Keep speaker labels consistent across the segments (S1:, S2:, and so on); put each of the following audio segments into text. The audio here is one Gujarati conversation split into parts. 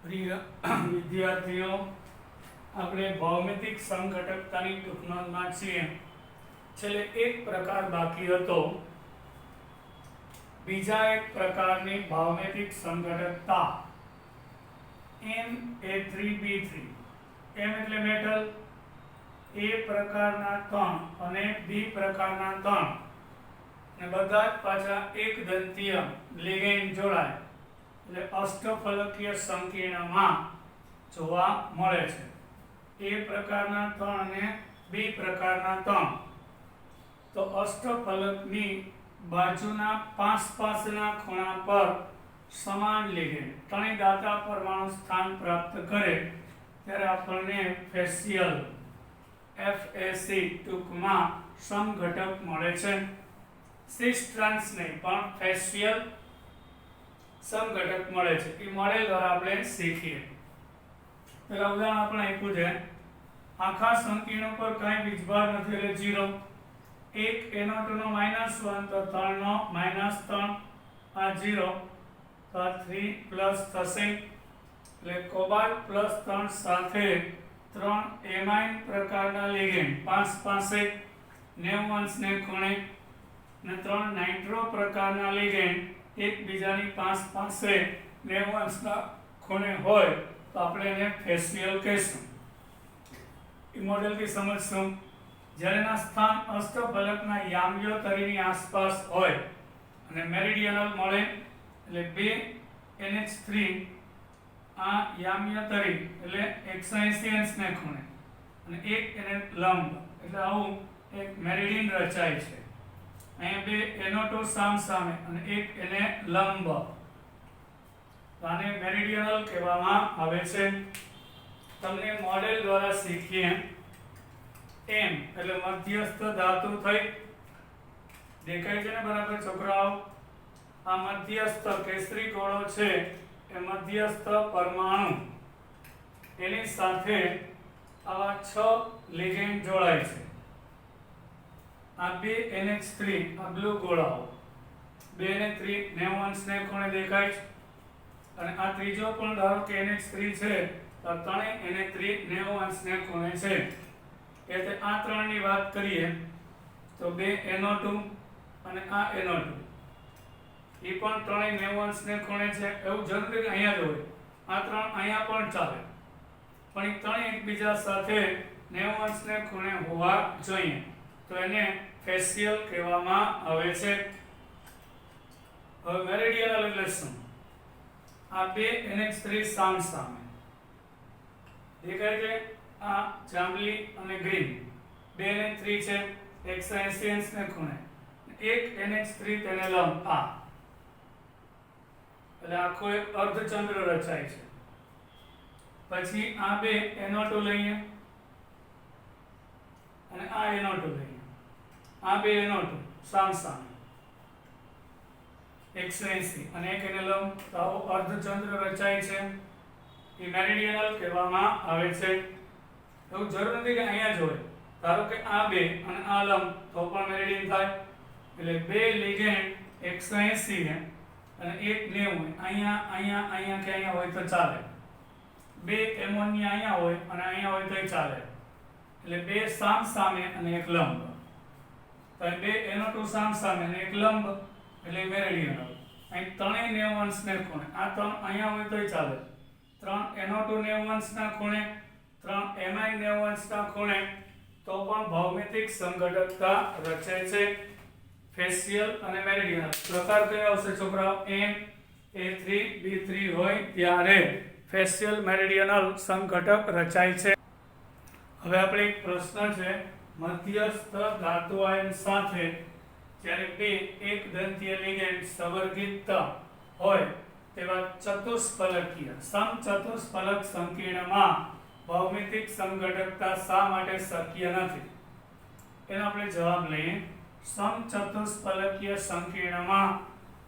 S1: પ્રિય વિદ્યાર્થીઓ, આપણે ભૌમિતિક સંઘટકતાની ટૂંક નોંધમાં છીએ. છેલ્લે એક પ્રકાર બાકી હતો, બીજા એક પ્રકારની ભૌમિતિક સંઘટકતા Ma3B3. M એટલે મેટલ, A પ્રકારના 3 અને B પ્રકારના 3 અને બધા જ પાછા એક દંતીય લિગેન્ડ જોડાય એટલે અષ્ટફલકીય સંકીર્ણમાં જોવા મળે છે. A પ્રકારના 3 અને B પ્રકારના 3 તો અષ્ટફલકની બાજુના પાસના ખૂણા પર સમાન લિગેન્ડ ત્રણેય દાતા પરમાણુ સ્થાન પ્રાપ્ત કરે ત્યારે આપણને ફેશિયલ FAC ટૂંકમાં સમઘટક મળે છે. સિસ ટ્રાન્સ નહીં પણ ફેશિયલ સમઘટક મળે છે. એ મોડેલ દ્વારા આપણે શીખીએ. પેલા ઉદાહરણ આપણે આપ્યું છે, આખા સંકીર્ણ પર કાંઈ વીજભાર નથી એટલે 0. એક NO2 નો -1 તો 3 નો -3 આ 0 તો આ 3 પ્લસ થશે એટલે કોબાલ્ટ પ્લસ 3 સાથે 3 એમાઇન પ્રકારના લિગેન્ડ 5 પાસે 90 અંશને ખૂણે અને 3 નાઇટ્રો પ્રકારના લિગેન્ડ એકબીજાની 5 પાસે 90 અંશના ખૂણે હોય તો આપણે એને ફેશિયલ કહીશું. એ મોડેલથી સમજશું. જ્યારેના સ્થાન અષ્ટફલકના યામ્યોતરીની આસપાસ હોય અને મેરિડિયનલ મળે એટલે 2 NH3 આ યામ્યોતરી એટલે 180 અંશને ખૂણે અને એક એને લંબ એટલે આવું એક મેરિડિયન રચાય છે. અહીંયા 2 NO2 સામસામે અને એક એને લંબ, આને મેરિડિયનલ કહેવામાં આવે છે. તમને મોડેલ દ્વારા શીખીએ. M એટલે મધ્યસ્થ ધાતુ થઈ, દેખાય છે ને બરાબર છોકરાઓ? આ મધ્યસ્થ કેસરી ગોળો છે એ મધ્યસ્થ પરમાણુ, એની સાથે આવા 6 લિગેન્ડ જોડાય છે. આ 2 NH3 આ બ્લુ ગોળાઓ 2 અને 3 90 અંશને ખૂણે દેખાય છે અને આ ત્રીજો પણ ધારો કે NH3 છે તો ત્રણેય NH3 90 અંશને ખૂણે છે. એટલે આ ત્રણની વાત કરીએ તો 2 NO2 અને આ NO2 એ પણ ત્રણેય 90 અંશને ખૂણે છે. એવું જરૂરી કે અહીંયા જ હોય, આ ત્રણ અહીંયા પણ ચાલે પણ એ ત્રણેય એકબીજા સાથે 90 અંશને ખૂણે હોવા જોઈએ તો એને ફેશિયલ કહેવામાં આવે છે. હવે મેરિડિયનલ એટલે શું? આ 2 NH3 સામસામે દેખાય છે, આ જાંબલી અને ગ્રીન 2 NH3 છે 180 અંશને ખૂણે, એક NH3 તેને લંબ આ એટલે આખો એક અર્ધચંદ્ર રચાય છે. પછી આ 2 NO2 લઈએ અને આ NO2 લઈએ, આ 2 NO2 સામસામે 180 અને એક એને લંબ તો આવો અર્ધચંદ્ર રચાય છે. એ મેરિડિયનલ કહેવામાં આવે છે. એવું જરૂર નથી કે અહીંયા જ હોય, ધારો કે આ 2 અને આ લંબ તો પણ મેરિડિયન થાય એટલે 2 લિગેન્ડ 180 ને અને એક 90 અહીંયા અહીંયા અહીંયા કે અહીંયા હોય તો ચાલે. 2 એમોનિયા અહીંયા હોય અને અહીંયા હોય તોય ચાલે એટલે 2 સામસામે અને એક લંબ તો 2 NO2 સામસામે અને એક લંબ એટલે મેરિડિયનલ. અહીં ત્રણેય 90 અંશને ખૂણે, આ ત્રણ અહીંયા હોય તોય ચાલે. 3 NO2 90 અંશના ખૂણે, 3 એમાઇન 90 અંશના ખૂણે તો પણ ભૌમિતિક સંઘટકતા રચે છે. ફેશિયલ અને મેરિડિયનલ પ્રકાર કયો આવશે છોકરાઓ? Ma3B3 હોય ત્યારે ફેશિયલ મેરિડિયનલ સંઘટક રચાય છે. હવે આપણે એક પ્રશ્ન છે, મધ્યસ્થ ધાતુ આયન સાથે જ્યારે બે એક દંતીય લિગેન્ડ સંવર્ગિત હોય તેવા ચતુષ્ફલકીય સમચતુષ્ફલક સંકીર્ણમાં ભૌમિતિક સંઘટકતા શા માટે શક્ય નથી? એનો આપણે જવાબ લઈએ. સમચતુષ્ફલકીય સંકીર્ણમાં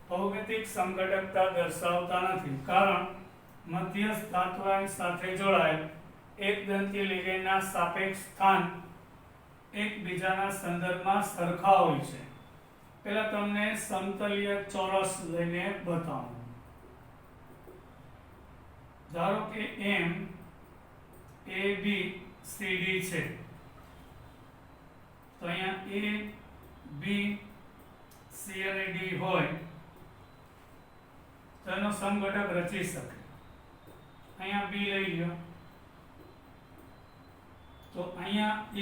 S1: ભૌમિતિક સંઘટકતા દર્શાવતા નથી કારણ મધ્યસ્થ ધાતુ આયન સાથે જોડાયેલ એક દંતીય લિગેન્ડના સાપેક્ષ સ્થાન એકબીજાના સંદર્ભમાં સરખા હોય છે. પહેલા તમને સમતલીય ચોરસ લઈને બતાવું. ધારો કે એમ એ બી સી ડી છે, તો અહીંયા એ બી સી અને ડી હોય તો એનો સમઘટક રચી શકે. અહીંયા બી લઈ લ્યો, તો અહીંયા એ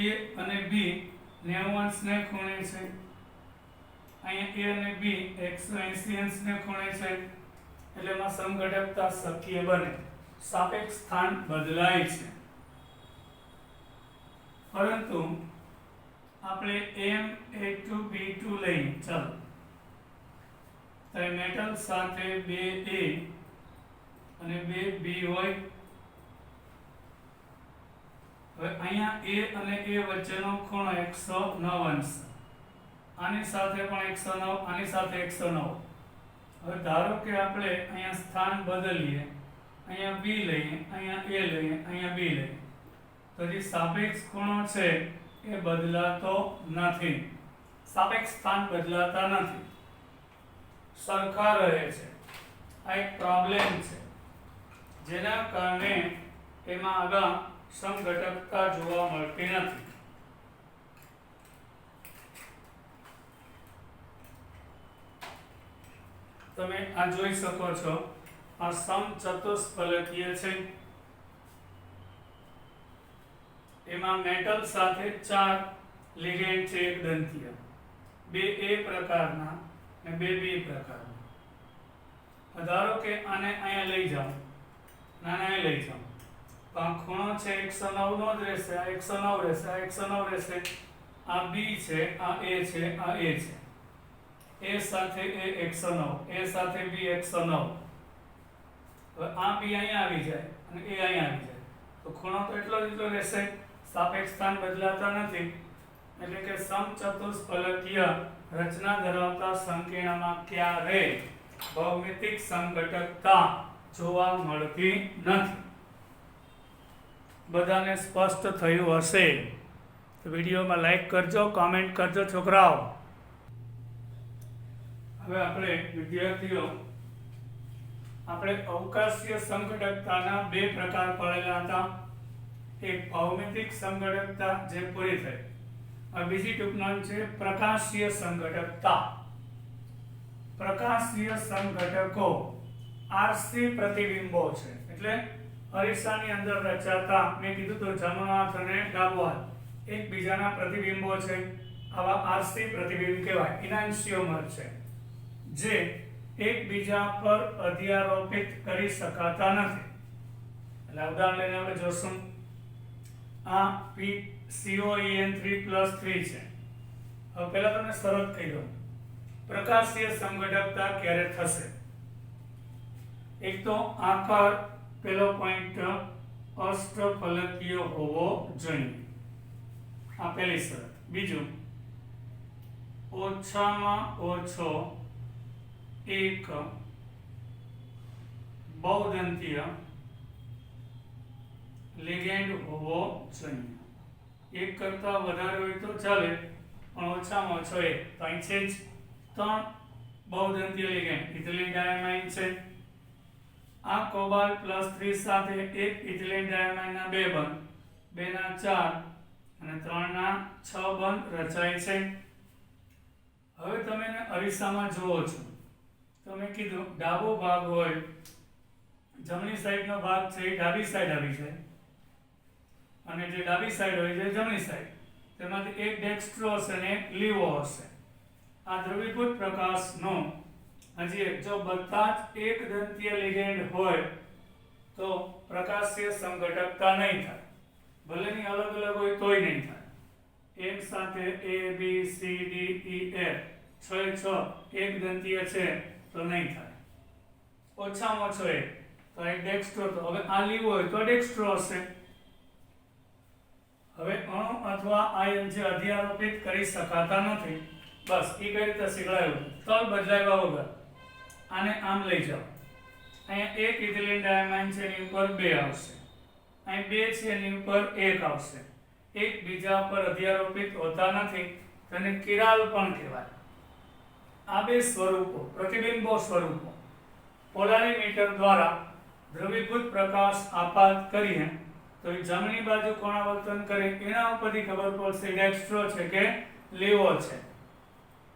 S1: અને બી 90 અંશને ખૂણે છે, અહીંયા એ અને બી 180 અંશને ખૂણે છે, એટલે એમાં સમઘટકતા શક્ય બને. સાપેક્ષ સ્થાન બદલાય છે, પરંતુ આપણે M(A2)B2 લઈએ. ચાલો, તો મેટલ સાથે 2A અને 2B હોય. હવે અહીંયા A અને A વચ્ચેનો ખૂણો 109 અંશ, આની સાથે પણ 109, આની સાથે 109. હવે ધારો કે આપણે અહીંયા સ્થાન બદલીએ, અહીંયા B લઈએ, અહીંયા A લઈએ, અહીંયા B લઈએ, તો જે સાપેક્ષ ખૂણો છે એ બદલાતો નથી. સાપેક્ષ સ્થાન બદલાતા નથી, સરખા રહે છે. આ એક પ્રોબ્લેમ છે, જેના કારણે એમાં આગળ સમઘટકતા જોવા મળતી નથી. તમે આ જોઈ શકો છો, આ સમચતુષ્ફલકીય છે. એમાં મેટલ સાથે 4 લિગેન્ડ છે, એક દંતીય, 2 A પ્રકારના અને 2 B પ્રકારના. ધારો કે આને અહીંયા લઈ જાઓ, આને અહીં લઈ જાઓ, તો આ ખૂણો છે 109 નો જ રહેશે, આ 109 રહેશે, આ 109 રહેશે. આ B છે, આ A છે, આ A છે. A સાથે A 109, A સાથે B 109. હવે આ B અહીંયા આવી જાય અને A અહીંયા આવી જાય, તો ખૂણો તો એટલો જ રહેશે. સાપેક્ષ સ્થાન બદલાતા નથી, એટલે કે સમચતુષ્ફલકીય રચના ધરાવતા સંકીર્ણમાં ક્યારેય ભૌમિતિક સમઘટકતા જોવા મળતી નથી. બધાને સ્પષ્ટ થયું હશે તો વિડીયોમાં લાઈક કરજો, કોમેન્ટ કરજો છોકરાઓ. હવે આપણે વિદ્યાર્થીઓ, આપણે અવકાશીય સમઘટકતાના 2 પ્રકાર પડેલા હતા. એક ભૌમિતિક સમઘટકતા જે પૂરી થઈ, આ બીજી ટૂંકનામ છે પ્રકાશીય સમઘટકતા. પ્રકાશીય સમઘટકો આરસી પ્રતિબિંબો છે, એટલે અરીસાની અંદર રચાતા, મેં કીધું તો જમણો હાથ અને ડાબો હાથ એકબીજાના પ્રતિબિંબો છે. આવા આરસી પ્રતિબિંબ કહેવાય, ઇનાન્સિયોમર છે, જે એકબીજા પર અધ્યારોપિત કરી શકાતા નથી. એટલે ઉદાહરણ લઈને આપણે જોશું. આ COEN3+3 છે. હવે પહેલા તમને શરત કહી દઉં, પ્રકાશીય સમઘટકતા ક્યારે થશે. એક તો આકાર પેલો પોઈન્ટ અષ્ટફલકીય હોવો જોઈએ, આ પહેલી શરત. બીજું, ઓછામાં ઓછો એક બહુદંતીય લિગેન્ડ હોવો જોઈએ. એક કરતા વધારે હોય તો ચાલે, પણ ઓછામાં ઓછો એક. તો અહીં છે જ 3 બહુદંતીય લિગેન્ડ. ઇથિલિન ડાયમાઇન છે. આ કોબાલ્ટ+3 સાથે એક ઇથિલિન ડાયમાઇનના 2 બંધ, 2 ના 4 અને 3 ના 6 બંધ રચાય છે. હવે તમે અરીસામાં જુઓ છો, તમે કીધું ડાબો ભાગ હોય, જમણી સાઈડનો ભાગ છે એ ડાબી સાઈડ આવી જાય, અને જે ડાબી સાઈડ હોય છે જમણી સાઈડ. તેમાંથી એક ડેક્સ્ટ્રો હશે અને એક લીવો હશે. આ દ્રવીભૂત પ્રકાશનો હજી એક, જો બધા જ એક દંતીય લિગેન્ડ હોય તો પ્રકાશીય સમઘટકતા નહીં થાય. ભલેની અલગ અલગ હોય તોય નહીં થાય. એક સાથે A B C D E F 6 એક દંતીય છે તો નહીં થાય. ઓછામાં ઓછો એક, તો એક ડેક્સ્ટ્રો. તો હવે આ લીવો હોય તો ડેક્સ્ટ્રો હશે. હવે અણુ અથવા આયન જે અધ્યારોપિત કરી શકાતા નથી, બસ એ કઈ રીતે શીખવાયું, તલ બદલાવ્યા વગર. આને આમ લઈ જાઓ, અહીંયા એક ઇથિલિન ડાયમાઇન છે એની ઉપર 2 આવશે, અહીં 2 છે એની ઉપર 1 આવશે. એકબીજા પર અધ્યારોપિત હોતા નથી, તેને કિરાલ પણ કહેવાય. આ 2 સ્વરૂપો, પ્રતિબિંબો સ્વરૂપો પોલારીમીટર દ્વારા દ્રવીભૂત પ્રકાશ આપાત કરીએ તો એ જમણી બાજુ કોણાવર્તન કરે એના ઉપરથી ખબર પડશે ડેક્સ્ટ્રો છે કે લીવો છે.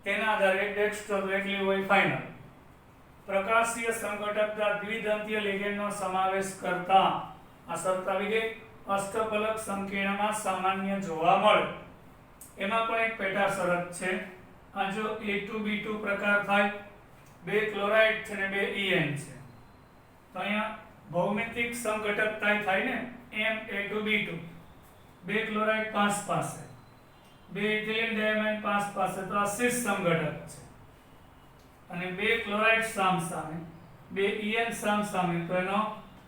S1: તેના આધારે ડેક્સ્ટ્રો તો એક લીવો ફાઇનલ. પ્રકાશીય સંઘટકતા દ્વિદંતીય લિગેન્ડનો સમાવેશ કરતા આ શરત આવી ગઈ. અષ્ટફલક સંકીર્ણમાં સામાન્ય જોવા મળે. એમાં પણ એક પેટા શરત છે. આ જો A2B2 પ્રકાર થાય, બે ક્લોરાઇડ છે ને બે EN છે, તો અહીંયા ભૌમિતિક સંઘટકતા થાય ને MA2B2, બે ક્લોરાઇડ પાસ પાસે, બે ઇથિલિન ડાયમાઇન પાસ પાસે, તો આ સીસ સંઘટક છે. અને બે ક્લોરાઇડ સામ સામે, બે EN સામ સામે, તો એનો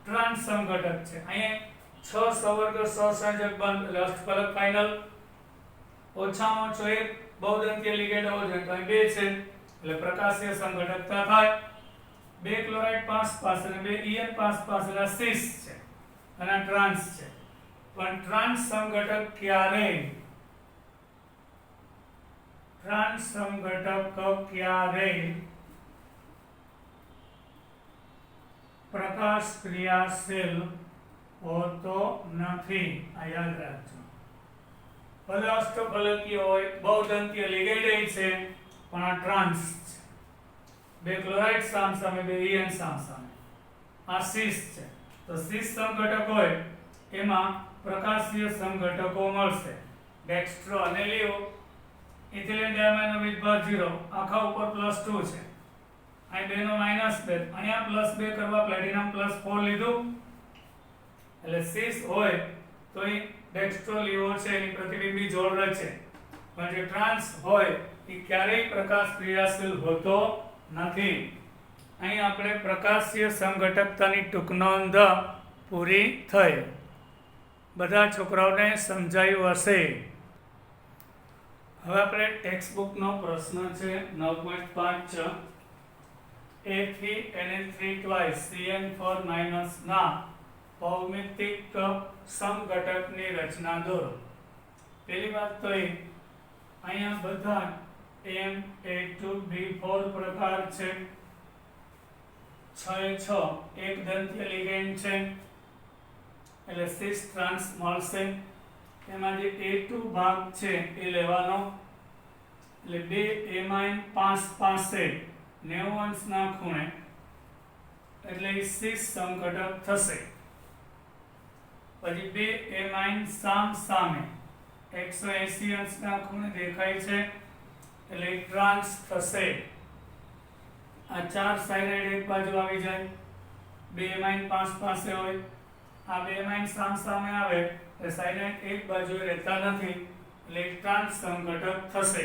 S1: ટ્રાન્સ સંઘટક છે. અહીંયા 6 સવર્ગ સહસંયોજક બંધ એટલે અષ્ટફલક ફાઇનલ. ઓછામાં ઓછો એક બહુદંતીય લિગેન્ડ હોવો જોઈએ, તો અહીં બે છે એટલે પ્રકાશીય સંઘટકતા થાય. બે ક્લોરાઇડ પાસ પાસે અને બે EN પાસ પાસે એટલે સીસ છે અને આ ટ્રાન્સ છે. પણ ટ્રાન્સ સંઘટક ક્યારેય પ્રકાશ ક્રિયાશીલ હોતો નથી. આ યાદ રાખજો. ભલે અષ્ટફલકીય હોય, બહુદંતીય લિગેન્ડ છે, પણ આ ટ્રાન્સ છે. બે ક્લોરાઇડ સામ સામે, બે EN સામ સામે, આ સીસ છે. તો સીસ સંઘટક હોય એમાં પ્રકાશીય સંઘટકો મળશે. ડેક્સ્ટ્રો અને લીવો. ઇથિલિન ડાયમાઇનનો વિદ્યુત 0, આખા ઉપર +2 છે. અહીં 2 નો -2, અહીંયા +2 કરવા પ્લેટિનમ +4 લીધું એટલે સીસ હોય તો એ ડેક્સ્ટ્રો લીવો છે એની પ્રતિબિંબી જોડ રચે. પણ જે ટ્રાન્સ હોય એ ક્યારેય પ્રકાશ ક્રિયાશીલ હોતો નથી. અહીં આપણે પ્રકાશીય સંઘટકતાની ટૂંક નોંધ પૂરી થઈ. બધા છોકરાઓને સમજાયું હશે. હવે આપણે ટેક્સ્ટ બુકનો પ્રશ્ન છે 9.5 A3NH3 twice CN4- ના ભૌમિતિક સમઘટકની રચના દોરો. પહેલી વાત તો એ અહીંયા બધા MA2B4 પ્રકાર છે. 6 એક દંતીય લિગેન્ડ છે એટલે સીસ ટ્રાન્સ મળશે. એમાં જે A2 ભાગ છે એ લેવાનો એટલે બે એમાઇન પાસ પાસે 90 અંશના ખૂણે એટલે એ સીસ સંઘટક થશે. પછી બે એમાઇન સામ સામે 180 અંશના ખૂણે દેખાય છે એટલે ટ્રાન્સ થશે. આ ચાર સાઇનાઇડ એક બાજુ આવી જાય, બે એમાઇન પાસ પાસે હોય, આ બે એમાઇન સામ સામે આવે એટલે સાઇનાઇડ એક બાજુ રહેતા નથી એટલે ટ્રાન્સ સંઘટક થશે.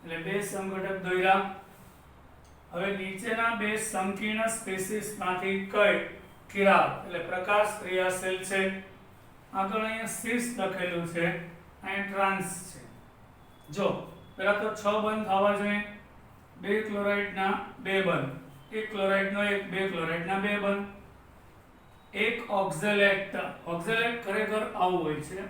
S1: એટલે બે સંઘટક દોર્યા. હવે નીચેના બે સંકીર્ણ સ્પીસીસમાંથી કઈ કિરાત એટલે પ્રકાશ ક્રિયાશીલ છે? આગળ અહીંયા સીસ લખેલું છે, અહીં ટ્રાન્સ છે. જો પહેલા તો 6 બંધ થવા જોઈએ. બે ક્લોરાઇડના બે બંધ, એક ક્લોરાઇડનો એક, બે ક્લોરાઇડના બે બંધ, એક ઓક્ઝેલેટ. ઓક્ઝેલેટ ખરેખર આવું હોય છે.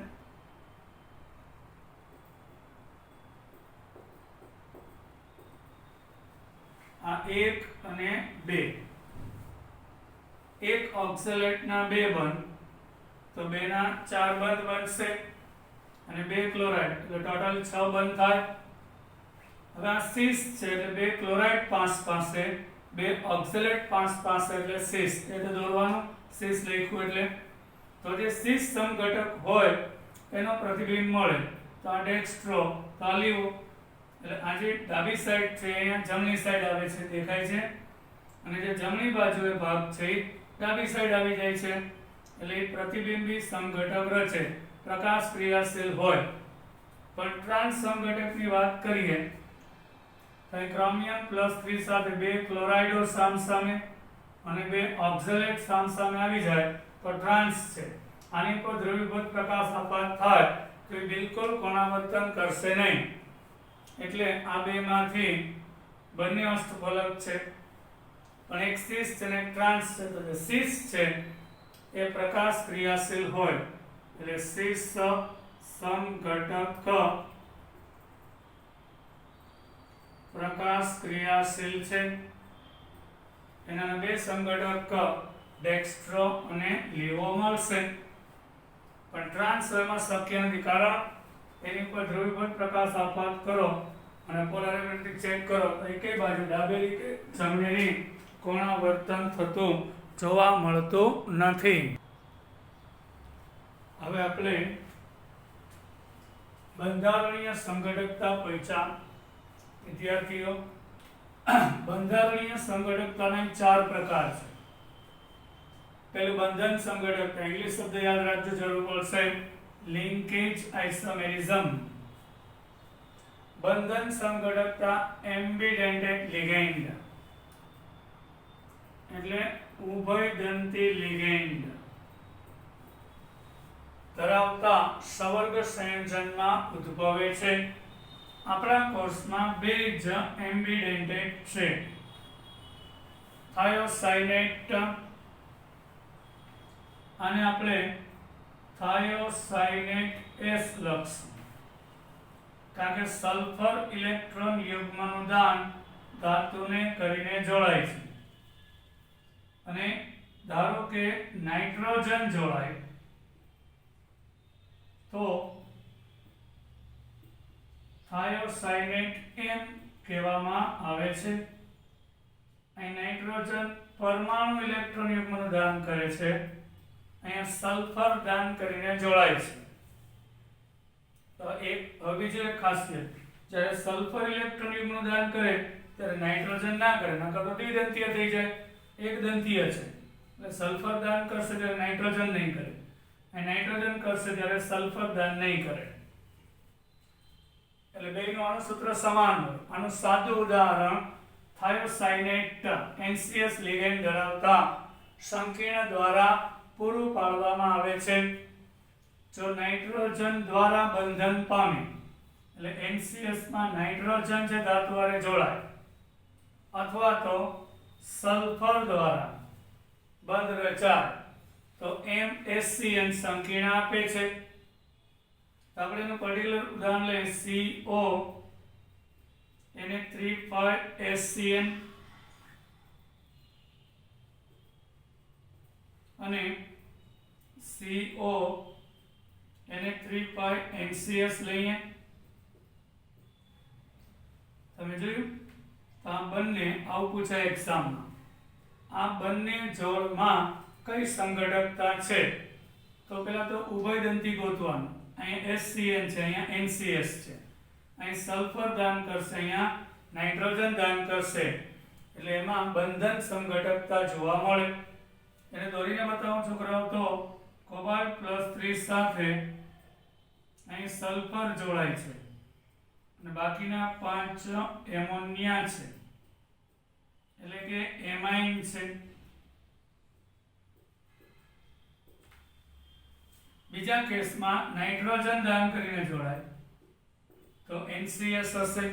S1: આ એક અને બે, એક ઓક્ઝેલેટના બે બંધ, તો બે ના 4 બંધ બનશે અને બે ક્લોરાઇડ એટલે ટોટલ 6 બંધ થાય. હવે આ સીસ છે એટલે બે ક્લોરાઇડ પાસ પાસે, બે ઓક્ઝેલેટ પાસ પાસે એટલે સીસ. એટલે દોરવાનું સીસ લખ્યું એટલે તો જે સીસ સમઘટક હોય એનો પ્રતિબિંબ મળે. તો આ ડેક્સ્ટ્રો, તો આ લીવો. એટલે આ જે ડાબી સાઈડ છે અહીંયા જમણી સાઈડ આવે છે, દેખાય છે, અને જે જમણી બાજુએ ભાગ છે એ ડાબી સાઈડ આવી જાય છે એટલે એ પ્રતિબિંબી સમઘટક રચે, પ્રકાશ ક્રિયાશીલ હોય. પણ ટ્રાન્સ સમઘટકની વાત કરીએ તો ક્રોમિયમ +3 સાથે બે ક્લોરાઇડો સામ સામે અને બે ઓક્ઝેલેટ સામ સામે આવી જાય તો ટ્રાન્સ છે. આની પર દ્રવીભૂત પ્રકાશ આપાત થાય તો એ બિલકુલ કોણાવર્તન કરશે નહીં. એટલે આ બેમાંથી બંને અષ્ટફલક છે, પણ એક સીસ છે ને એક ટ્રાન્સ છે. તો જે સીસ છે એ પ્રકાશ ક્રિયાશીલ હોય એટલે સીસ સમઘટક પ્રકાશ ક્રિયાશીલ છે. એના બે સંગઠક ડેક્સ્ટ્રો અને લીવો મળશે, પણ ટ્રાન્સફરમાં શક્ય નથી, કારણ એની પર ધ્રુવીભૂત પ્રકાશ આપાત કરો અને પોલારિટી ચેક કરો તો એકેય બાજુ ડાબેલી કે જમણેની કોણાવર્તન થતું જોવા મળતું નથી. હવે આપણે બંધારણીય સંગઠકતા પરીક્ષા વિદ્યાર્થીઓ, બંધારણીય સંગઠકતાના 4 પ્રકાર છે. પહેલું બંધન સંગઠકતા, ઇંગ્લિશ શબ્દ યાદ રાખજો, જરૂર પડશે, લિંકેજ આઇસોમેરિઝમ. બંધન સંગઠકતા એમ્બિડેન્ટેડ લિગેન્ડ એટલે ઉભયદંતી લિગેન્ડ ધરાવતા સવર્ગ સંયોજનમાં ઉદ્ભવે છે. આપણા કોર્સમાં 2 જ એમ્બિડેન્ટેડ છે, થાયોસાઇનેટ, આને આપણે થાયોસાઇનેટ S લખશું, કારણ કે સલ્ફર ઇલેક્ટ્રોન યુગ્મનું દાન ધાતુને કરીને જોડાય છે. અને ધારો કે નાઇટ્રોજન જોડાય તો થાયોસાઇનેટ M કહેવામાં આવે છે. અહીં નાઇટ્રોજન પરમાણુ ઇલેક્ટ્રોન યુગ્મનું દાન કરે છે, અહીંયા સલ્ફર દાન કરીને જોડાય છે. તો બીજી એક ખાસિયત, જ્યારે સલ્ફર ઇલેક્ટ્રોન યુગ્મનું દાન કરે ત્યારે નાઇટ્રોજન ના કરે, નકર તો દ્વિદંતીય થઈ જાય, એક દંતીય છે. એટલે સલ્ફર દાન કરશે ત્યારે નાઇટ્રોજન નહીં કરે, અને નાઇટ્રોજન કરશે ત્યારે સલ્ફર દાન નહીં કરે. એટલે બેયનું અણુસૂત્ર સમાન હોય. આનું સાદું ઉદાહરણ થાયોસાઇનેટ NCS લિગેન્ડ ધરાવતા સંકીર્ણ દ્વારા પૂરું પાડવામાં આવે છે. જો નાઇટ્રોજન દ્વારા બંધન પામે એટલે NCS માં નાઇટ્રોજન જે ધાતુ હારે જોડાય અથવા તો સલ્ફર દ્વારા બંધ રચાય તો MsCN સંકીર્ણ આપે છે. આપણે એનું પર્ટિક્યુલર ઉદાહરણ લઈએ, CO Na3,5SCN અને CO Na3,5NCS લઈએ. તમે જોયું, તો આ બંને આવું પૂછાય એક્ઝામમાં. આ બંને જોડમાં કઈ સંગઠકતા છે? તો પહેલા તો ઉભયદંતી ગોતવાનું. અહીં SCN છે, અહીંયા NCS છે. અહીં સલ્ફર દાન કરશે, અહીંયા નાઇટ્રોજન દાન કરશે, એટલે એમાં બંધન સંગઠકતા જોવા મળે. એને દોરીને બતાવું છોકરાઓ, તો કોબાલ્ટ +3 સાથે અહીં સલ્ફર જોડાય છે અને બાકીના 5 એમોનિયા છે, એટલે કે એમાઇન છે. બીજા કેસમાં નાઇટ્રોજન દાન કરીને જોડાય તો NCS હશે,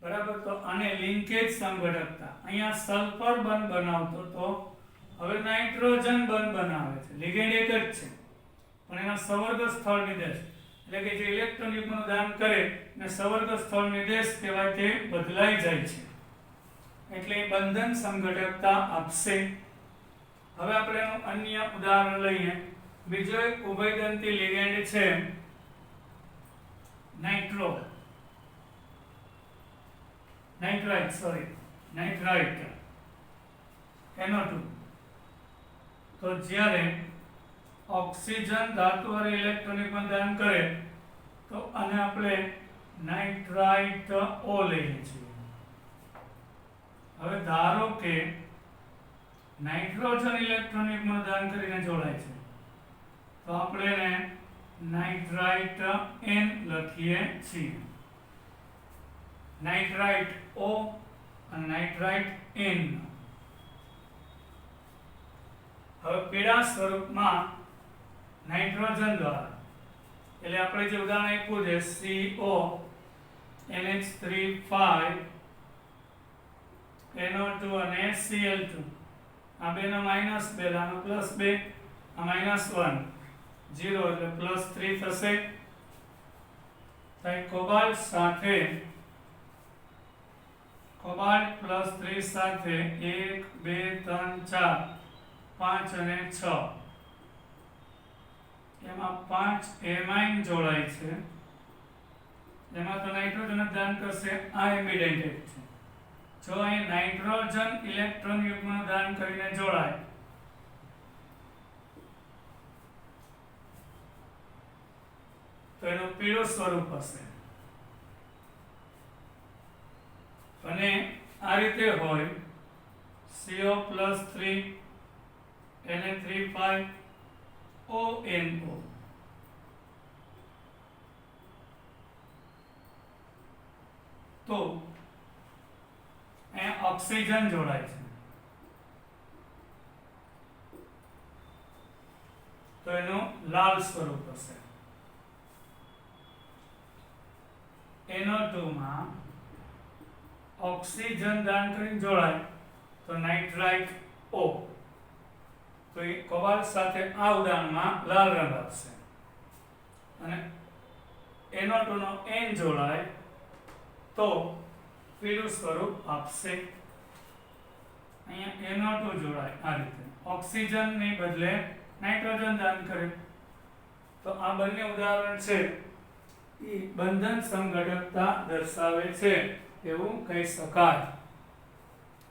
S1: બરાબર. તો આને લિંકેજ સંગઠકતા, અહીંયા સલ્ફર બંધ બનાવતો તો હવે નાઇટ્રોજન બંધ બનાવે છે. લિગેન્ડ એક જ છે, પણ એના સંવર્ગ સ્થળ નિર્દેશ, એટલે કે જે ઇલેક્ટ્રોન યુગ્મનું દાન કરે ને સંવર્ગ સ્થળ નિર્દેશ કહેવાય, તે બદલાઈ જાય છે, એટલે બંધન સંગઠકતા આપશે. હવે આપણે એનું અન્ય ઉદાહરણ લઈએ. બીજો એક ઉભયદંતી લિગેન્ડ છે નાઇટ્રાઇટ NO2. તો જ્યારે ઓક્સિજન ધાતુ હારે ઇલેક્ટ્રોન યુગ્મનું દાન કરે તો આને આપણે નાઇટ્રાઇટ O લઈએ છીએ. હવે ધારો કે નાઇટ્રોજન ઇલેક્ટ્રોન યુગ્મનું દાન કરીને જોડાય છે તો આપણે એને નાઇટ્રાઇટ N લખીએ છીએ. નાઇટ્રાઇટ O અને નાઇટ્રાઇટ N. હવે પીળા સ્વરૂપમાં નાઇટ્રોજન દ્વારા, એટલે આપણે જે ઉદાહરણ આપ્યું છે CO NH3,5 NO2 અને Cl2, આ બેનો -2, આનો +2, આ -1, 0 એટલે +3 થશે. તો કોબાલ્ટ સાથે કોબાલ્ટ +3 સાથે 1 2 3 4 5 અને 6 એમાં 5 એમાઇન જોડાય છે, એમાં તો નાઇટ્રોજન જ દાન કરશે, આ એમ્બિડેન્ટેડ છે. જો અહીં નાઇટ્રોજન ઇલેક્ટ્રોન યુગ્મનું દાન કરીને જોડાય તો એનું પીળું સ્વરૂપ હશે, અને આ રીતે હોય CO+3 Na3 ONO. તો અહીંયા ઓક્સિજન જોડાય છે, તો એનું લાલ સ્વરૂપ હશે. NO2 માં ઓક્સિજન દાન કરીને જોડાય તો નાઇટ્રાઇટ O, તો એ કોબાલ્ટ સાથે આ ઉદાહરણમાં લાલ રંગ આપશે. અને NO2 નો N જોડાય તો પીળું સ્વરૂપ આપશે. અહીંયા NO2 જોડાય આ રીતે, ઓક્સિજન ને બદલે નાઇટ્રોજન દાન કરે, તો આ બંને ઉદાહરણ છે એ બંધન સંઘટકતા દર્શાવે છે એવું કહી શકાય.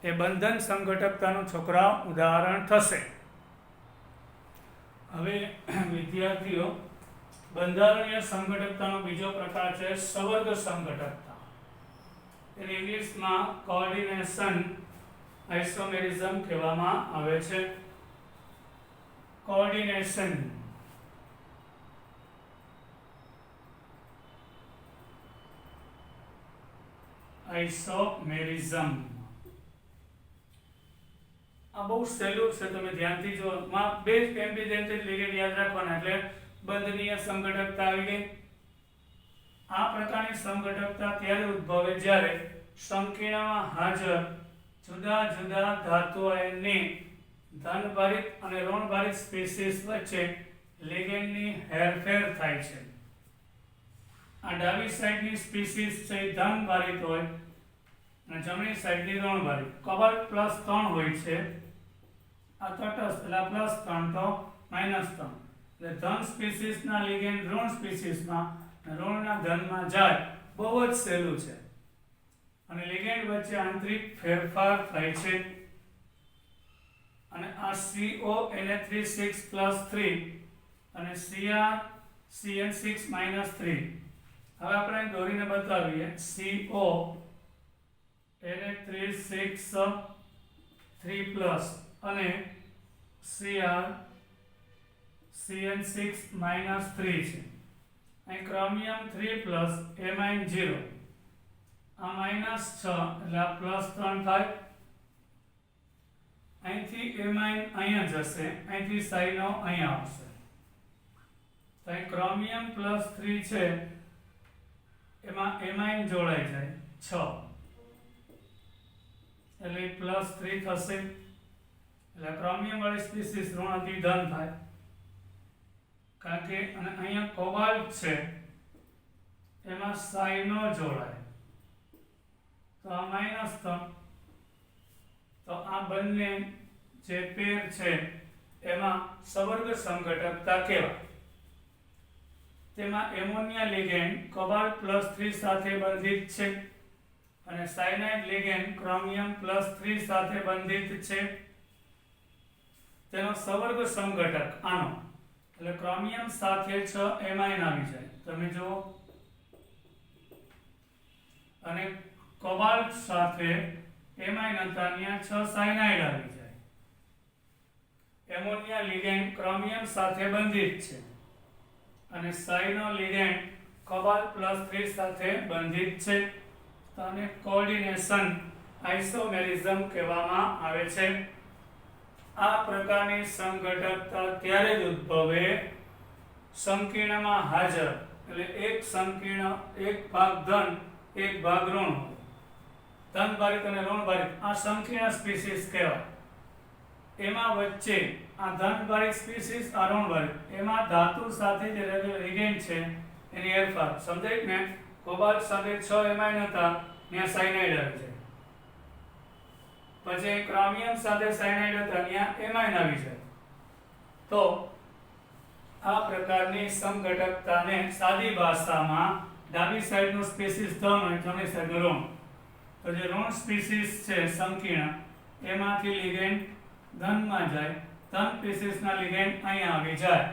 S1: એ બંધન સંઘટકતાનું છોકરા ઉદાહરણ થશે. હવે વિદ્યાર્થીઓ, બંધારણીય સંઘટકતાનો બીજો પ્રકાર છે સવર્ગ સંઘટકતા. એને ઇંગ્લિશમાં કોઓર્ડિનેશન આઇસોમેરિઝમ કહેવામાં આવે છે. કોઓર્ડિનેશન આઇસોમેરિઝમ, આ બહુ સહેલું છે, તમે ધ્યાનથી જો. માં બે એમ્બિડેન્ટેડ લિગેન્ડ યાદ રાખવાના એટલે બંધનીય સંઘટકતા આવી ગઈ. આ પ્રકારની સંઘટકતા ત્યારે ઉદ્ભવે જ્યારે સંકીર્ણમાં હાજર જુદા જુદા ધાતુ આયનની ધનભારિત અને ઋણભારિત સ્પીસીસ વચ્ચે લિગેન્ડની હેરફેર થાય છે. આ ડાબી સાઈડની સ્પીસીસ છે એ ધનભારિત હોય અને જમણી સાઈડની ઋણભારિત. કોબાલ્ટ +3 હોય છે, આ તટસ્થ એટલે +3 તો -3, એટલે ધન સ્પીસીસના લિગેન્ડ ઋણ સ્પીસીસમાં અને ઋણના ધનમાં જાય. બહુ જ સહેલું છે, અને લિગેન્ડ વચ્ચે આંતરિક ફેરફાર થાય છે. અને આ CO Na3 અને CN6-3. હવે આપણે દોરીને બતાવીએ. CO Na3 અને CN6-3 છે. અહીં ક્રોમિયમ 3+, એમાઇન 0, આ -6 એટલે આ +3 થાય. અહીંથી એમાઇન અહીંયા જશે, અહીંથી સાઈનો અહીંયા આવશે, તો અહીં ક્રોમિયમ +3 છે, એમાં એમાઇન જોડાઈ જાય 6, એટલે +3 થશે. એટલે ક્રોમિયમ વાળી સ્પીસીસ ઋણથી ધન થાય, કારણ કે અને અહીંયા કોબાલ્ટ છે એમાં સાઈનો જોડાય, તો આ -3. તો આ બંને જે પેર છે એમાં સવર્ગ સંઘટકતા કહેવાય. તેમાં એમોનિયા લિગેન્ડ કોબાલ્ટ +3 સાથે બંધિત છે અને સાયનાઇડ લિગેન્ડ ક્રોમિયમ +3 સાથે બંધિત છે. તેનો સવર્ગ સંઘટક આનો, એટલે ક્રોમિયમ સાથે 6 એમાઇન આવી જાય, તમે જુઓ, અને કોબાલ્ટ સાથે એમાઇન હતા ત્યાં 6 સાયનાઇડ આવી જાય. એમોનિયા લિગેન્ડ ક્રોમિયમ સાથે બંધિત છે અને સાયનો લિગેન્ડ કોબાલ્ટ +3 સાથે બંધિત છે. તો આને કોઓર્ડિનેશન આઇસોમેરિઝમ કહેવામાં આવે છે. આ પ્રકારની સંઘટકતા ત્યારે જ ઉદ્ભવે સંકીર્ણમાં હાજર, એટલે એક સંકીર્ણ, એક ભાગ ધન, એક ભાગ ઋણ, ધનભારિત અને ઋણભારિત, આ સંકીર્ણ સ્પીસીસ કહેવાય. એમાં વચ્ચે આ ધનભારિત સ્પીસીસ, આ ઋણભારિત, એમાં ધાતુ સાથે જે લિગેન્ડ છે એની હેરફાર. સમજાય ને? કોબાલ્ટ સાથે 6 એમાઇન હતા, ત્યાં સાયનાઇડ આવી જાય, પછી ક્રોમિયમ સાથે સાયનાઇડ હતા ત્યાં એમાઇન આવી જાય. તો આ પ્રકારની સમઘટકતાને સાદી ભાષામાં ડાબી સાઈડનો સ્પીસીસ ધન હોય, જમણી સાઈડનો ઋણ. તો જે ઋણ સ્પીસીસ છે સંકીર્ણ, એમાંથી લિગેન્ડ ધનમાં જાય, ધન સ્પીસીસના લિગેન્ડ અહીંયા આવી જાય.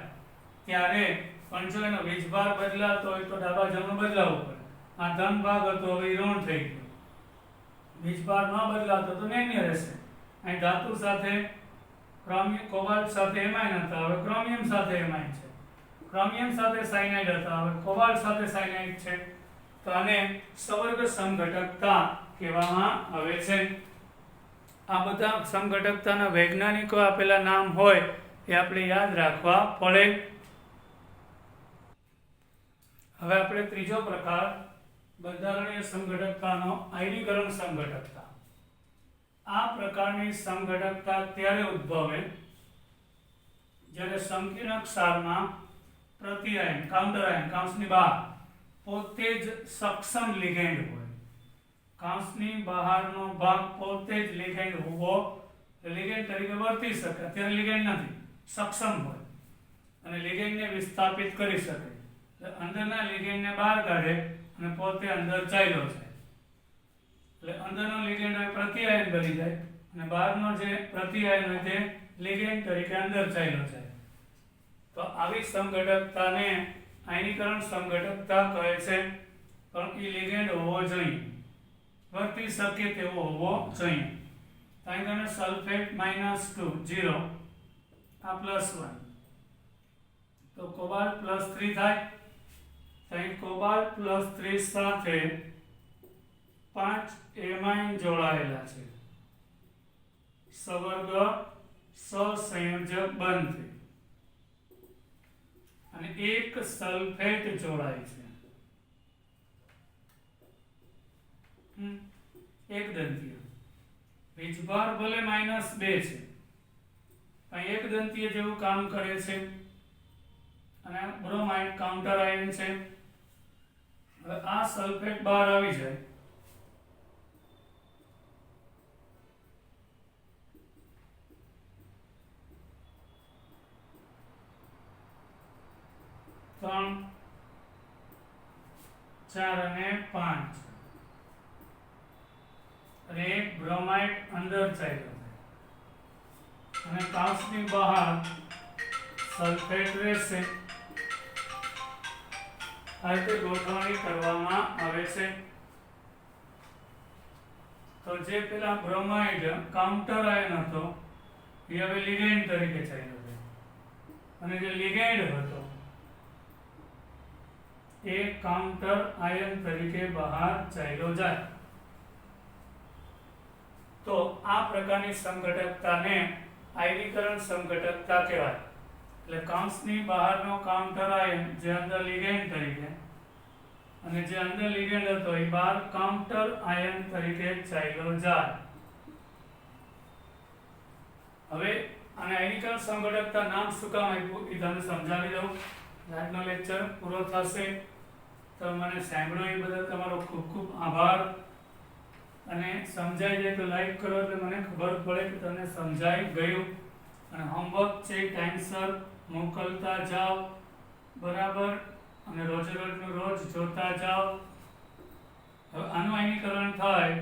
S1: ત્યારે પણ જો એનો વીજભાર બદલાતો હોય તો ડાબા જમણું બદલાવવું પડે. આ ધન ભાગ હતો, હવે ઋણ થઈ ગયો. વીજભાર ન બદલાતો તો નેમ્ય રહેશે. અહીં ધાતુ સાથે કોબાલ્ટ સાથે એમાઇન હતા, હવે ક્રોમિયમ સાથે એમાઇન છે. ક્રોમિયમ સાથે સાયનાઇડ હતા, હવે કોબાલ્ટ સાથે સાયનાઇડ છે. તો આને સવર્ગ સમઘટકતા કહેવામાં આવે છે. આ બધા સમઘટકતાના વૈજ્ઞાનિકો આપેલા નામ હોય એ આપણે યાદ રાખવા પડે. હવે આપણે ત્રીજો પ્રકાર બંધારણીય સમઘટકતાનો આયનીકરણ સમઘટકતા. આ પ્રકારની સમઘટકતા ત્યારે ઉદ્ભવે જ્યારે સંકીર્ણ ક્ષારમાં પ્રતિઆયન કાઉન્ટર આયન કાંસની બહાર પોતે જ સક્ષમ લિગેન્ડ હોય. કાંસની બહારનો ભાગ પોતે જ લિગેન્ડ હોવો, લિગેન્ડ તરીકે વર્તી શકે. અત્યારે લિગેન્ડ નથી, સક્ષમ હોય અને લિગેન્ડને વિસ્થાપિત કરી શકે. અંદરના લિગેન્ડને બહાર કાઢે અને પોતે અંદર ચાલ્યો છે. એટલે અંદરનો લિગેન્ડ હોય પ્રતિઆયન બની જાય અને બહારનો જે પ્રતિઆયન હોય તે લિગેન્ડ તરીકે અંદર ચાલ્યો છે. તો આવી સમઘટકતાને આયનીકરણ સમઘટકતા કહે છે. પણ એ લિગેન્ડ હોવો જોઈએ, વર્તી શકે તેવો હોવો જોઈએ. અહીં તમે સલ્ફેટ -2 0 આ +1 તો કોબાલ્ટ +3 થાય. અહીં કોબાલ્ટ +3 સાથે 5 એમાઇન જોડાયેલા છે. સવર્ગ સહસંયોજક બનશે અને એક સલ્ફેટ જોડાય છે. એક દંતીય વીજભાર ભલે -2 છે પણ એક દંતીય જેવું કામ કરે છે અને બ્રોમાઇડ કાઉન્ટર આયન છે. હવે આ સલ્ફેટ બહાર આવી જાય ત્રણ 4 અને 5 અને એક બ્રોમાઇડ અંદર ચાલ્યો અને કાંસની બહાર સલ્ફેટ રહેશે. આ રીતે ગોઠવણી કરવામાં આવે છે. તો જે પેલા બ્રોમાઇડ કાઉન્ટર આયન હતો એ હવે લિગેન્ડ તરીકે ચાલ્યો છે અને જે લિગેન્ડ હતો એ કાઉન્ટર આયન તરીકે બહાર ચાલ્યો જાય. તો આ પ્રકારની સમઘટકતાને આયનીકરણ સમઘટકતા કહેવાય. એટલે કાંસની બહારનો કાઉન્ટર આયન જે અંદર લિગેન્ડ તરીકે અને જે અંદર લિગેન્ડ હતો એ બહાર કાઉન્ટર આયન તરીકે ચાલ્યો જાય. હવે આને આયનીકરણ સમઘટકતા નામ શું કામ આપ્યું એ તમને સમજાવી દઉં. આજનો લેક્ચર પૂરો થશે. તો મને સાંભળો એ બદલ તમારો ખૂબ ખૂબ આભાર. અને સમજાઈ જાય તો લાઈક કરો એટલે મને ખબર પડે કે તમને સમજાઈ ગયું. અને હોમવર્ક છે ટાઈમસર મોકલતા જાઓ, બરાબર, અને રોજ જોતા જાઓ. હવે આનું આયનીકરણ થાય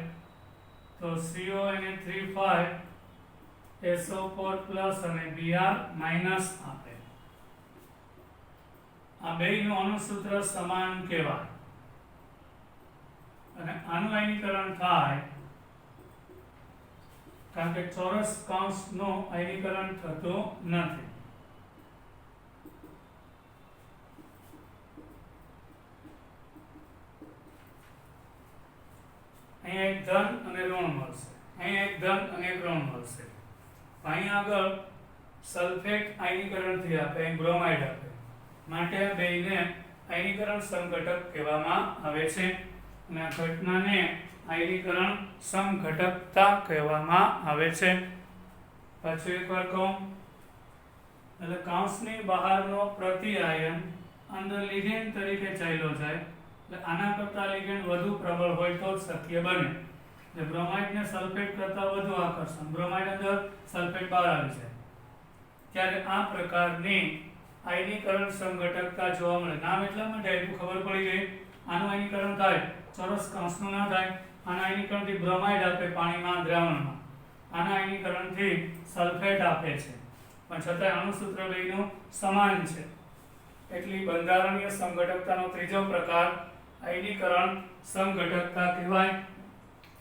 S1: તો CONA3 SO4+ અને Br- આપે. આ બેયનું અણુસૂત્ર સમાન કહેવાય. અને આનું આયનીકરણ થાય કારણ કે ચોરસ કૌંસનું આયનીકરણ થતું નથી. અહીંયા એક ધન અને ઋણ મળશે, અહીંયા એક ધન અને એક ઋણ મળશે. અહીંયા આગળ સલ્ફેટ આયનીકરણથી આપે, અહીં બ્રોમાઇડ આપે, માટે આ બેયને આયનીકરણ સમઘટક કહેવામાં આવે છે. અને આ ઘટનાને આયનીકરણ સમઘટકતા કહેવામાં આવે છે. પાછું એકવાર કહું, એટલે કાંસની બહારનો પ્રતિઆયન અંદર લિગેન્ડ તરીકે ચાલ્યો જાય. એટલે આના કરતા લિગેન્ડ વધુ પ્રબળ હોય તો જ શક્ય બને. એટલે બ્રોમાઇડ ને સલ્ફેટ કરતાં વધુ આકર્ષણ, બ્રોમાઇડ અંદર સલ્ફેટ બહાર આવી જાય ત્યારે આ પ્રકારની આયનીકરણ સંઘટકતા જોવા મળે. નામ એટલા માટે આપ્યું, ખબર પડી ગઈ. આનું આયનીકરણ થાય ચોરસ કંસનું ના થાય. આના આયનીકરણથી બ્રોમાઇડ આપે પાણીમાં દ્રાવણમાં, આના આયનીકરણથી સલ્ફેટ આપે છે, પણ છતાં આનું સૂત્ર બેયનું સમાન છે. એટલી બંધારણીય સંઘટકતાનો ત્રીજો પ્રકાર આયનીકરણ સંઘટકતા કહેવાય.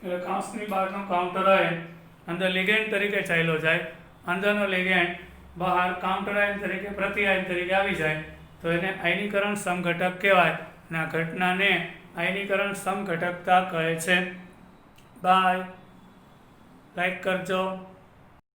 S1: એટલે કાંસની બહારનો કાઉન્ટર આયન અંદર લિગેન્ડ તરીકે ચાલ્યો જાય, અંદરનો લિગેન્ડ બહાર કાઉન્ટર આયન તરીકે પ્રતિ આયન તરીકે આવી જાય તો એને આયનીકરણ સમઘટક કહેવાય. અને આ ઘટનાને આયનીકરણ સમઘટકતા કહે છે. બાય. લાઈક કરજો.